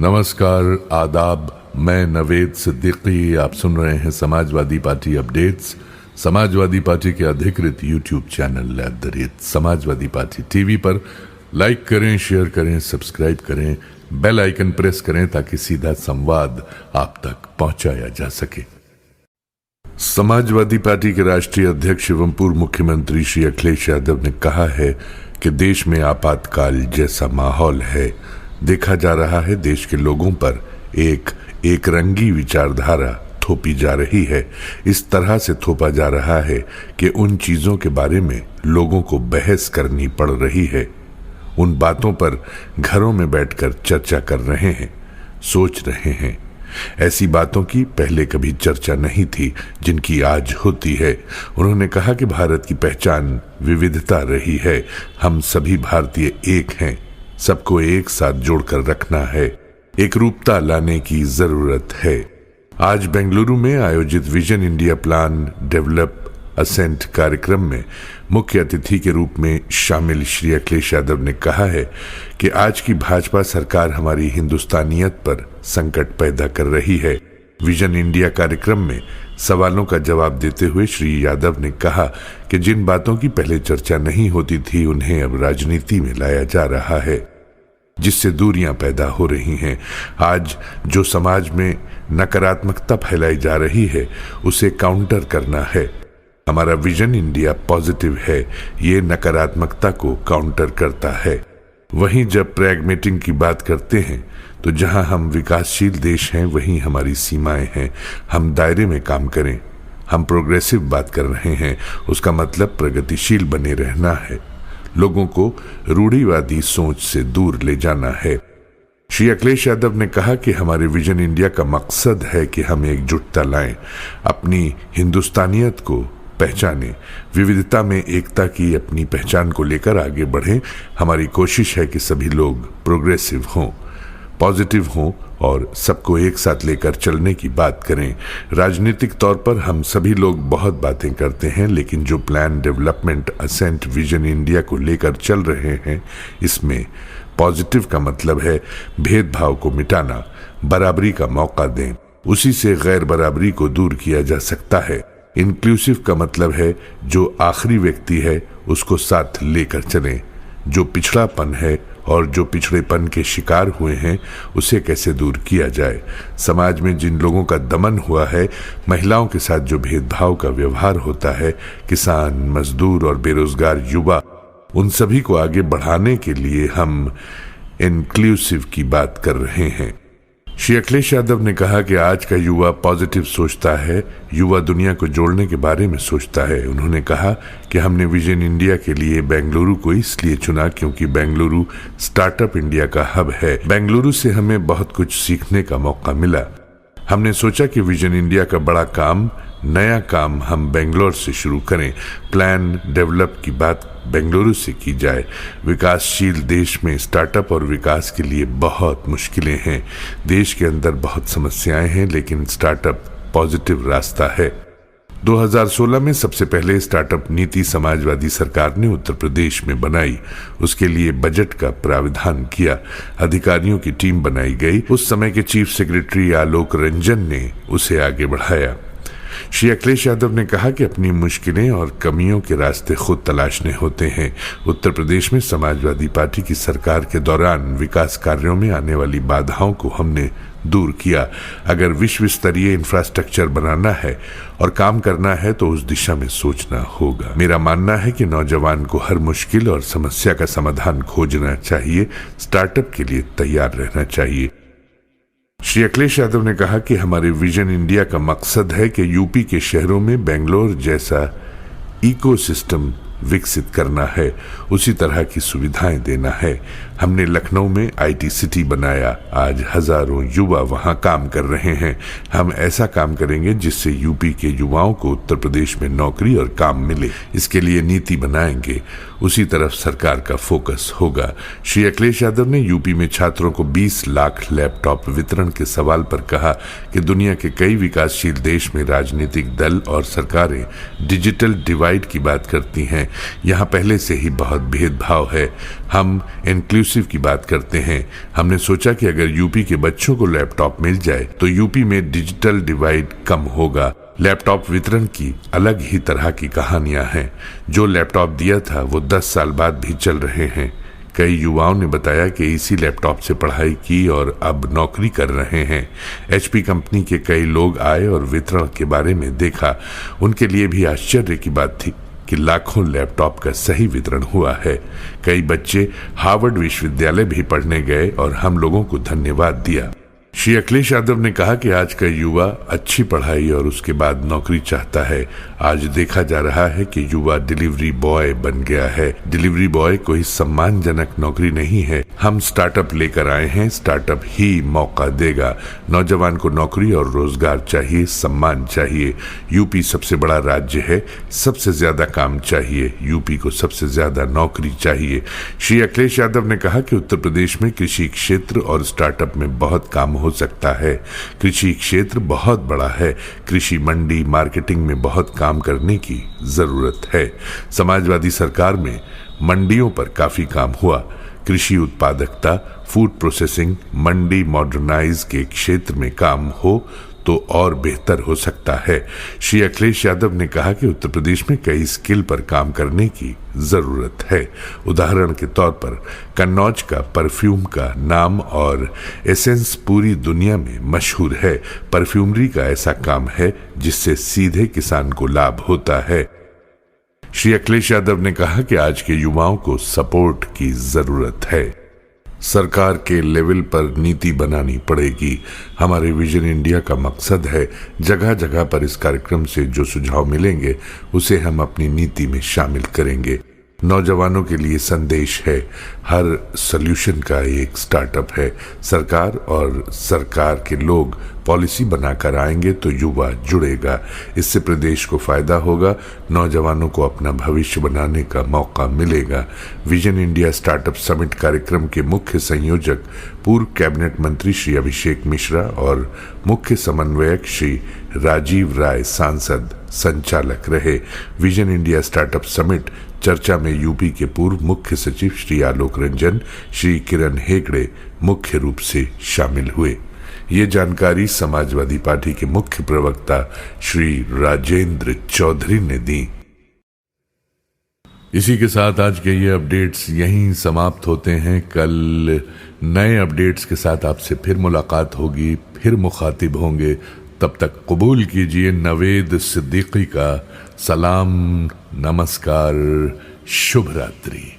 नमस्कार, आदाब। मैं नवेद सिद्दीकी। आप सुन रहे हैं Samajwadi party updates. Samajwadi party के अधिकृत YouTube channel @Samajwadi party TV पर लाइक करें, शेयर करें, सब्सक्राइब करें, बेल आइकन प्रेस करें ताकि सीधा संवाद आप तक पहुंचाया जा सके। समाजवादी पार्टी के राष्ट्रीय अध्यक्ष एवं पूर्व मुख्यमंत्री श्री अखिलेश यादव ने कहा है कि देश में आपातकाल जैसा माहौल है। देखा जा रहा है देश के लोगों पर एक रंगी विचारधारा थोपी जा रही है। इस तरह से थोपा जा रहा है कि उन चीजों के बारे में लोगों को बहस करनी पड़ रही है। उन बातों पर घरों में बैठकर चर्चा कर रहे हैं, सोच रहे हैं। ऐसी बातों की पहले कभी चर्चा नहीं थी जिनकी आज होती है। उन्होंने कहा कि भारत की पहचान विविधता रही है। हम सभी भारतीय एक हैं। सबको एक साथ जोड़कर रखना है। एकरूपता लाने की जरूरत है। आज बेंगलुरु में आयोजित vision India plan develop ascent कार्यक्रम में मुख्य अतिथि के रूप में शामिल श्री अखिलेश यादव ने कहा है कि आज की भाजपा सरकार हमारी हिंदुस्तानियत पर संकट पैदा कर रही है। विजन इंडिया कार्यक्रम में सवालों का जवाब देते हुए श्री यादव ने कहा कि जिन बातों की पहले चर्चा नहीं होती थी उन्हें अब राजनीति में लाया जा रहा है, जिससे दूरियां पैदा हो रही हैं। आज जो समाज में नकारात्मकता फैलाई जा रही है उसे काउंटर करना है। हमारा विजन इंडिया पॉजिटिव है, ये नकारात्मकता को काउंटर करता है। वहीं जब प्रैग्मेटिक की बात करते हैं तो जहां हम विकासशील देश हैं वहीं हमारी सीमाएं हैं। हम दायरे में काम करें। हम प्रोग्रेसिव बात कर रहे हैं, उसका मतलब प्रगतिशील बने रहना है। लोगों को रूढ़िवादी सोच से दूर ले जाना है। श्री अखिलेश यादव ने कहा कि हमारे विजन इंडिया का मकसद है कि हम एकजुटता लाएं, अपनी हिंदुस्तानियत को पहचानें, विविधता में एकता की अपनी पहचान को लेकर आगे बढ़ें। हमारी कोशिश है कि सभी लोग प्रोग्रेसिव हों, पॉजिटिव हों और सबको एक साथ लेकर चलने की बात करें। राजनीतिक तौर पर हम सभी लोग बहुत बातें करते हैं, लेकिन जो plan development ascent vision India को लेकर चल रहे हैं इसमें पॉजिटिव का मतलब है भेदभाव को मिटाना, बराबरी का मौका दें, उसी से गैर बराबरी को दूर किया जा सकता है। इंक्लूसिव का मतलब है जो आखिरी व्यक्ति है उसको साथ लेकर चलें। जो पिछड़ापन है और जो पिछड़ेपन के शिकार हुए हैं उसे कैसे दूर किया जाए। समाज में जिन लोगों का दमन हुआ है, महिलाओं के साथ जो भेदभाव का व्यवहार होता है, किसान, मजदूर और बेरोजगार युवा, उन सभी को आगे बढ़ाने के लिए हम इंक्लूसिव की बात कर रहे हैं। श्री अखिलेश यादव ने कहा कि आज का युवा पॉजिटिव सोचता है, युवा दुनिया को जोड़ने के बारे में सोचता है। उन्होंने कहा कि हमने विजन इंडिया के लिए बेंगलुरु को इसलिए चुना क्योंकि बेंगलुरु स्टार्टअप इंडिया का हब है। बेंगलुरु से हमें बहुत कुछ सीखने का मौका मिला। हमने सोचा कि विजन इंडिया का बड़ा काम, नया काम हम बेंगलोर से शुरू करें। प्लान डेवलप की बात बेंगलुरु से की जाए। विकासशील देश में स्टार्टअप और विकास के लिए बहुत मुश्किलें हैं। देश के अंदर बहुत समस्याएं हैं, लेकिन स्टार्टअप पॉजिटिव रास्ता है। 2016 में सबसे पहले स्टार्टअप नीति समाजवादी सरकार ने उत्तर प्रदेश में बनाई। उसके लिए बजट का प्राविधान किया। अधिकारियों की टीम बनाई गई। उस समय के चीफ सेक्रेटरी आलोक रंजन ने उसे आगे बढ़ाया। श्री अखिलेश यादव ने कहा कि अपनी मुश्किलें और कमियों के रास्ते खुद तलाशने होते हैं। उत्तर प्रदेश में समाजवादी पार्टी की सरकार के दौरान विकास कार्यों में आने वाली बाधाओं को हमने दूर किया। अगर विश्व स्तरीय इंफ्रास्ट्रक्चर बनाना है और काम करना है तो उस दिशा में सोचना होगा। मेरा मानना है कि नौजवान को हर मुश्किल और समस्या का समाधान खोजना चाहिए, स्टार्टअप के लिए तैयार रहना चाहिए। श्री अखिलेश यादव ने कहा कि हमारे विजन इंडिया का मकसद है कि यूपी के शहरों में बेंगलोर जैसा इकोसिस्टम विकसित करना है, उसी तरह की सुविधाएं देना है। हमने लखनऊ में आईटी सिटी बनाया। आज हजारों युवा वहां काम कर रहे हैं। हम ऐसा काम करेंगे जिससे यूपी के युवाओं को उत्तर प्रदेश में नौकरी और काम मिले। इसके लिए नीति बनाएंगे, उसी तरफ सरकार का फोकस होगा। श्री अखिलेश यादव ने यूपी में छात्रों को 20 लाख लैपटॉप वितरण के सवाल पर कहा कि दुनिया के कई विकासशील देश में राजनीतिक दल और सरकारें डिजिटल डिवाइड की बात करती हैं। यहाँ पहले से ही बहुत भेदभाव है। हम इंक्लूसिव इंक्लूसिव की बात करते हैं। हमने सोचा कि अगर यूपी के बच्चों को लैपटॉप मिल जाए तो यूपी में डिजिटल डिवाइड कम होगा। लैपटॉप वितरण की अलग ही तरह की कहानियां हैं। जो लैपटॉप दिया था वो 10 साल बाद भी चल रहे हैं। कई युवाओं ने बताया कि इसी लैपटॉप से पढ़ाई की और अब नौकरी कर रहे हैं। HP कंपनी के कई लोग आए और वितरण के बारे में देखा। उनके लिए भी आश्चर्य की बात थी कि लाखों लैपटॉप का सही वितरण हुआ है। कई बच्चे हार्वर्ड विश्वविद्यालय भी पढ़ने गए और हम लोगों को धन्यवाद दिया। श्री अखिलेश यादव ने कहा कि आज का युवा अच्छी पढ़ाई और उसके बाद नौकरी चाहता है। आज देखा जा रहा है कि युवा डिलीवरी बॉय बन गया है। डिलीवरी बॉय कोई सम्मानजनक नौकरी नहीं है। हम स्टार्टअप लेकर आए हैं, स्टार्टअप ही मौका देगा। नौजवान को नौकरी और रोजगार चाहिए, सम्मान चाहिए। यूपी सबसे बड़ा राज्य है, सबसे ज्यादा काम चाहिए। यूपी को सबसे ज्यादा नौकरी चाहिए। श्री अखिलेश यादव ने कहा कि उत्तर प्रदेश में कृषि क्षेत्र और स्टार्टअप में बहुत काम हो सकता है। कृषि क्षेत्र बहुत बड़ा है। कृषि मंडी मार्केटिंग में बहुत काम करने की जरूरत है। समाजवादी सरकार में मंडियों पर काफी काम हुआ। कृषि उत्पादकता, फूड प्रोसेसिंग, मंडी मॉडर्नाइज के क्षेत्र में काम हो तो और बेहतर हो सकता है। श्री अखिलेश यादव ने कहा कि उत्तर प्रदेश में कई स्किल पर काम करने की जरूरत है। उदाहरण के तौर पर कन्नौज का परफ्यूम का नाम और एसेंस पूरी दुनिया में मशहूर है। परफ्यूमरी का ऐसा काम है जिससे सीधे किसान को लाभ होता है। श्री अखिलेश यादव ने कहा कि आज के युवाओं को सपोर्ट की जरूरत है। सरकार के लेवल पर नीति बनानी पड़ेगी। हमारे विजन इंडिया का मकसद है जगह जगह पर इस कार्यक्रम से जो सुझाव मिलेंगे उसे हम अपनी नीति में शामिल करेंगे। नौजवानों के लिए संदेश है, हर सॉल्यूशन का एक स्टार्टअप है। सरकार और सरकार के लोग पॉलिसी बनाकर आएंगे तो युवा जुड़ेगा। इससे प्रदेश को फायदा होगा, नौजवानों को अपना भविष्य बनाने का मौका मिलेगा। विजन इंडिया स्टार्टअप समिट कार्यक्रम के मुख्य संयोजक पूर्व कैबिनेट मंत्री श्री अभिषेक मिश्रा और मुख्य समन्वयक श्री राजीव राय सांसद संचालक रहे। विजन इंडिया स्टार्टअप समिट चर्चा में यूपी के पूर्व मुख्य सचिव श्री आलोक रंजन, श्री किरण हेगड़े मुख्य रूप से शामिल हुए। ये जानकारी समाजवादी पार्टी के मुख्य प्रवक्ता श्री राजेंद्र चौधरी ने दी। इसी के साथ आज के ये अपडेट्स यहीं समाप्त होते हैं। कल नए अपडेट्स के साथ आपसे फिर मुलाकात होगी, फिर मुखातिब होंगे। तब तक कबूल कीजिए नवेद सिद्दीकी का सलाम, नमस्कार, शुभ रात्रि।